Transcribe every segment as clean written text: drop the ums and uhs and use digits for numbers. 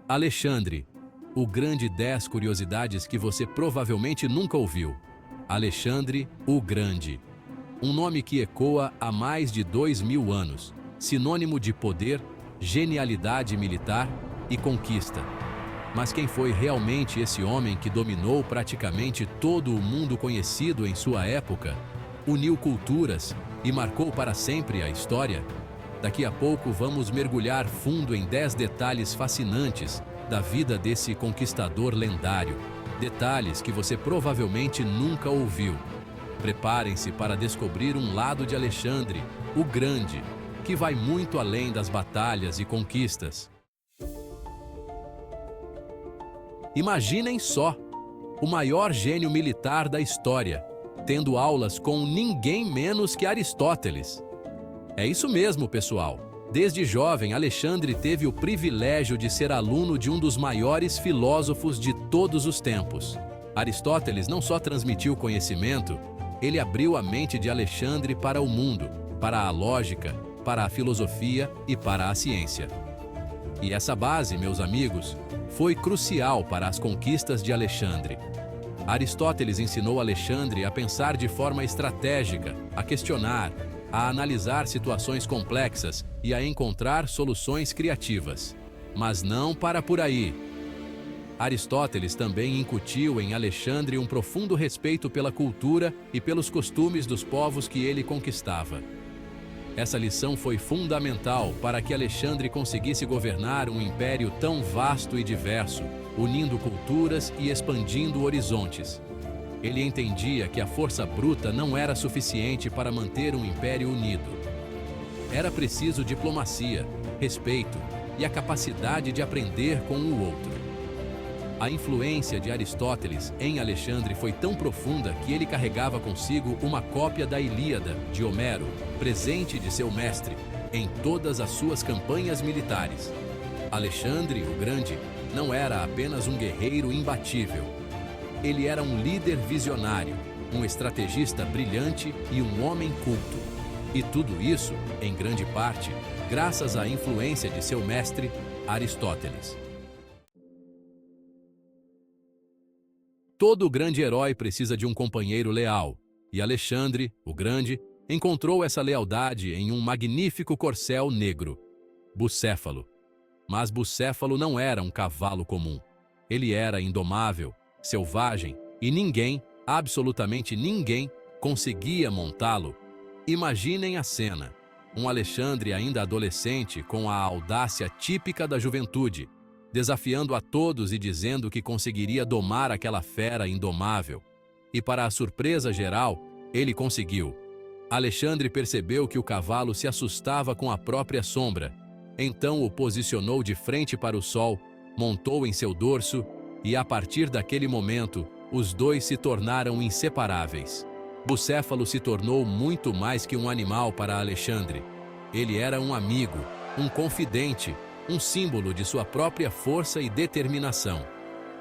Alexandre, o grande 10 curiosidades que você provavelmente nunca ouviu. Alexandre o Grande. Um nome que ecoa há mais de 2000 anos, sinônimo de poder, genialidade militar e conquista. Mas quem foi realmente esse homem que dominou praticamente todo o mundo conhecido em sua época, uniu culturas e marcou para sempre a história? Daqui a pouco vamos mergulhar fundo em 10 detalhes fascinantes da vida desse conquistador lendário. Detalhes que você provavelmente nunca ouviu. Preparem-se para descobrir um lado de Alexandre, o Grande, que vai muito além das batalhas e conquistas. Imaginem só, o maior gênio militar da história, tendo aulas com ninguém menos que Aristóteles. É isso mesmo, pessoal. Desde jovem, Alexandre teve o privilégio de ser aluno de um dos maiores filósofos de todos os tempos. Aristóteles não só transmitiu conhecimento, ele abriu a mente de Alexandre para o mundo, para a lógica, para a filosofia e para a ciência. E essa base, meus amigos, foi crucial para as conquistas de Alexandre. Aristóteles ensinou Alexandre a pensar de forma estratégica, a questionar, a analisar situações complexas e a encontrar soluções criativas. Mas não para por aí. Aristóteles também incutiu em Alexandre um profundo respeito pela cultura e pelos costumes dos povos que ele conquistava. Essa lição foi fundamental para que Alexandre conseguisse governar um império tão vasto e diverso, unindo culturas e expandindo horizontes. Ele entendia que a força bruta não era suficiente para manter um império unido. Era preciso diplomacia, respeito e a capacidade de aprender com o outro. A influência de Aristóteles em Alexandre foi tão profunda que ele carregava consigo uma cópia da Ilíada, de Homero, presente de seu mestre, em todas as suas campanhas militares. Alexandre, o Grande, não era apenas um guerreiro imbatível. Ele era um líder visionário, um estrategista brilhante e um homem culto. E tudo isso, em grande parte, graças à influência de seu mestre, Aristóteles. Todo grande herói precisa de um companheiro leal, e Alexandre, o Grande, encontrou essa lealdade em um magnífico corcel negro, Bucéfalo. Mas Bucéfalo não era um cavalo comum. Ele era indomável, selvagem, e ninguém, absolutamente ninguém, conseguia montá-lo. Imaginem a cena. Um Alexandre ainda adolescente com a audácia típica da juventude, desafiando a todos e dizendo que conseguiria domar aquela fera indomável. E para a surpresa geral, ele conseguiu. Alexandre percebeu que o cavalo se assustava com a própria sombra. Então o posicionou de frente para o sol, montou em seu dorso, e a partir daquele momento, os dois se tornaram inseparáveis. Bucéfalo se tornou muito mais que um animal para Alexandre. Ele era um amigo, um confidente, um símbolo de sua própria força e determinação.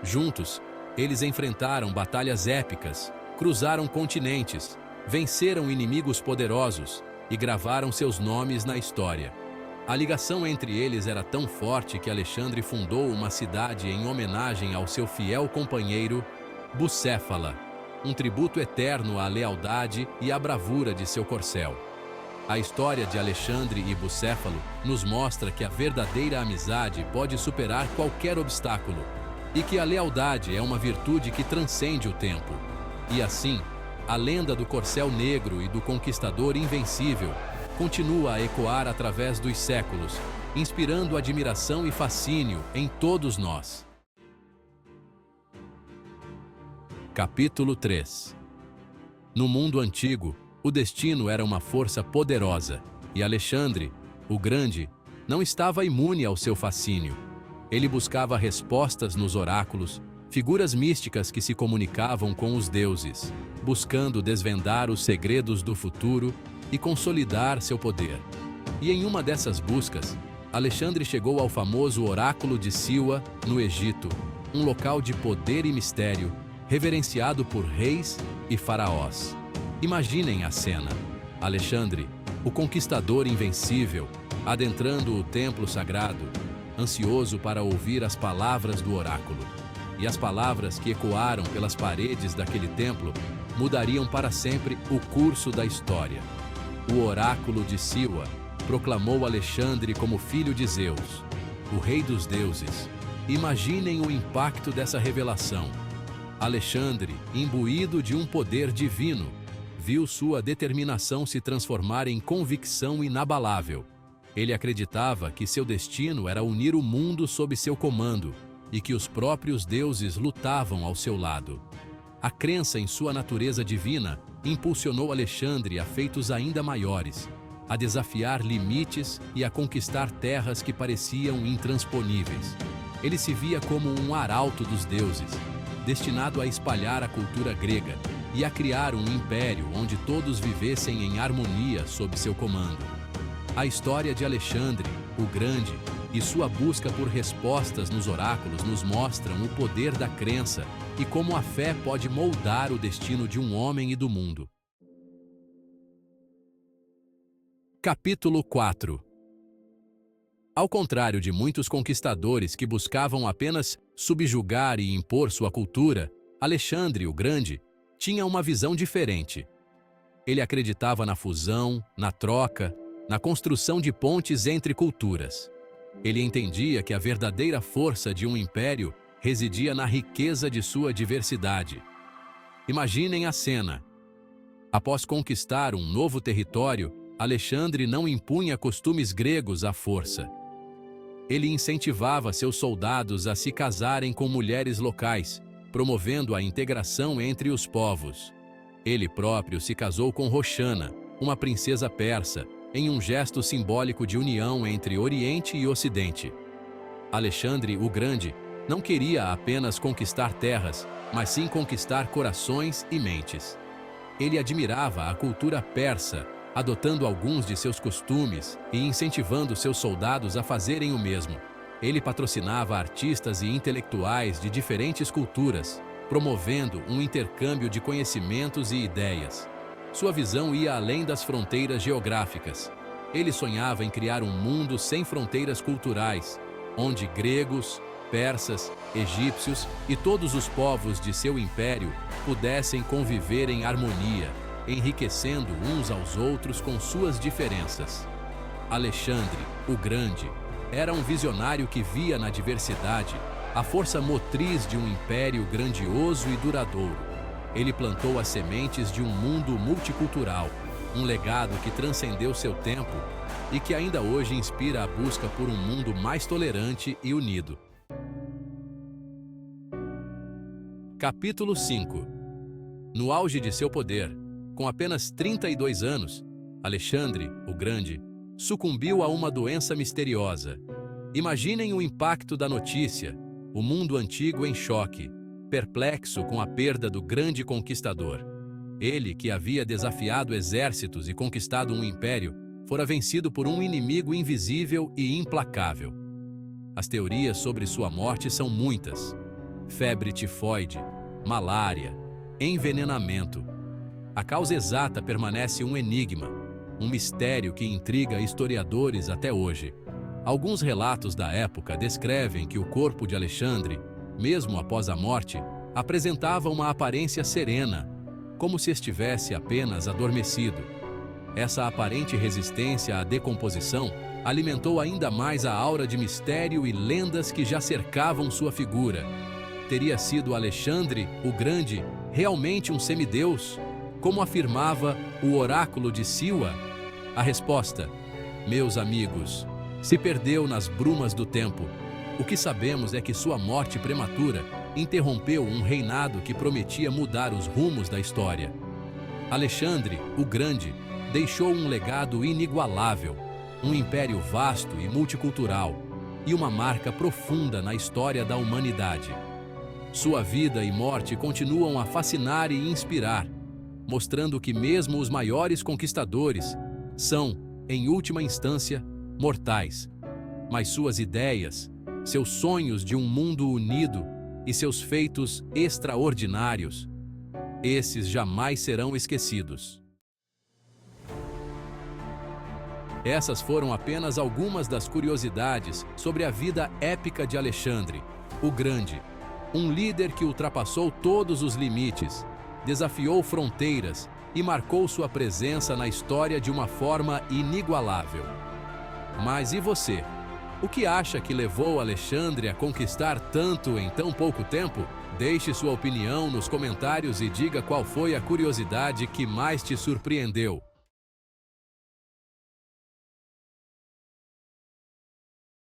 Juntos, eles enfrentaram batalhas épicas, cruzaram continentes, venceram inimigos poderosos e gravaram seus nomes na história. A ligação entre eles era tão forte que Alexandre fundou uma cidade em homenagem ao seu fiel companheiro, Bucéfala, um tributo eterno à lealdade e à bravura de seu corcel. A história de Alexandre e Bucéfalo nos mostra que a verdadeira amizade pode superar qualquer obstáculo e que a lealdade é uma virtude que transcende o tempo. E assim, a lenda do corcel negro e do conquistador invencível continua a ecoar através dos séculos, inspirando admiração e fascínio em todos nós. Capítulo 3. No mundo antigo, o destino era uma força poderosa, e Alexandre, o Grande, não estava imune ao seu fascínio. Ele buscava respostas nos oráculos, figuras místicas que se comunicavam com os deuses, buscando desvendar os segredos do futuro e consolidar seu poder. E em uma dessas buscas, Alexandre chegou ao famoso oráculo de Silwa, no Egito, um local de poder e mistério, reverenciado por reis e faraós. Imaginem a cena. Alexandre, o conquistador invencível, adentrando o templo sagrado, ansioso para ouvir as palavras do oráculo. E as palavras que ecoaram pelas paredes daquele templo mudariam para sempre o curso da história. O oráculo de Siwa proclamou Alexandre como filho de Zeus, o rei dos deuses. Imaginem o impacto dessa revelação. Alexandre, imbuído de um poder divino, viu sua determinação se transformar em convicção inabalável. Ele acreditava que seu destino era unir o mundo sob seu comando e que os próprios deuses lutavam ao seu lado. A crença em sua natureza divina impulsionou Alexandre a feitos ainda maiores, a desafiar limites e a conquistar terras que pareciam intransponíveis. Ele se via como um arauto dos deuses, destinado a espalhar a cultura grega e a criar um império onde todos vivessem em harmonia sob seu comando. A história de Alexandre, o Grande, e sua busca por respostas nos oráculos nos mostram o poder da crença e como a fé pode moldar o destino de um homem e do mundo. Capítulo 4. Ao contrário de muitos conquistadores que buscavam apenas subjugar e impor sua cultura, Alexandre, o Grande, tinha uma visão diferente. Ele acreditava na fusão, na troca, na construção de pontes entre culturas. Ele entendia que a verdadeira força de um império residia na riqueza de sua diversidade. Imaginem a cena. Após conquistar um novo território, Alexandre não impunha costumes gregos à força. Ele incentivava seus soldados a se casarem com mulheres locais, promovendo a integração entre os povos. Ele próprio se casou com Roxana, uma princesa persa, em um gesto simbólico de união entre Oriente e Ocidente. Alexandre o Grande não queria apenas conquistar terras, mas sim conquistar corações e mentes. Ele admirava a cultura persa, adotando alguns de seus costumes e incentivando seus soldados a fazerem o mesmo. Ele patrocinava artistas e intelectuais de diferentes culturas, promovendo um intercâmbio de conhecimentos e ideias. Sua visão ia além das fronteiras geográficas. Ele sonhava em criar um mundo sem fronteiras culturais, onde gregos, persas, egípcios e todos os povos de seu império pudessem conviver em harmonia, enriquecendo uns aos outros com suas diferenças. Alexandre, o Grande, era um visionário que via na diversidade a força motriz de um império grandioso e duradouro. Ele plantou as sementes de um mundo multicultural, um legado que transcendeu seu tempo e que ainda hoje inspira a busca por um mundo mais tolerante e unido. Capítulo 5. No auge de seu poder, com apenas 32 anos, Alexandre, o Grande, sucumbiu a uma doença misteriosa. Imaginem o impacto da notícia, o mundo antigo em choque, perplexo com a perda do grande conquistador. Ele, que havia desafiado exércitos e conquistado um império, fora vencido por um inimigo invisível e implacável. As teorias sobre sua morte são muitas: febre tifoide, malária, envenenamento. A causa exata permanece um enigma, um mistério que intriga historiadores até hoje. Alguns relatos da época descrevem que o corpo de Alexandre, mesmo após a morte, apresentava uma aparência serena, como se estivesse apenas adormecido. Essa aparente resistência à decomposição alimentou ainda mais a aura de mistério e lendas que já cercavam sua figura. Teria sido Alexandre, o Grande, realmente um semideus, como afirmava o oráculo de Siwa? A resposta, meus amigos, se perdeu nas brumas do tempo. O que sabemos é que sua morte prematura interrompeu um reinado que prometia mudar os rumos da história. Alexandre, o Grande, deixou um legado inigualável, um império vasto e multicultural, e uma marca profunda na história da humanidade. Sua vida e morte continuam a fascinar e inspirar, mostrando que mesmo os maiores conquistadores são, em última instância, mortais. Mas suas ideias, seus sonhos de um mundo unido e seus feitos extraordinários, esses jamais serão esquecidos. Essas foram apenas algumas das curiosidades sobre a vida épica de Alexandre, o Grande, um líder que ultrapassou todos os limites, desafiou fronteiras e marcou sua presença na história de uma forma inigualável. Mas e você? O que acha que levou Alexandre a conquistar tanto em tão pouco tempo? Deixe sua opinião nos comentários e diga qual foi a curiosidade que mais te surpreendeu.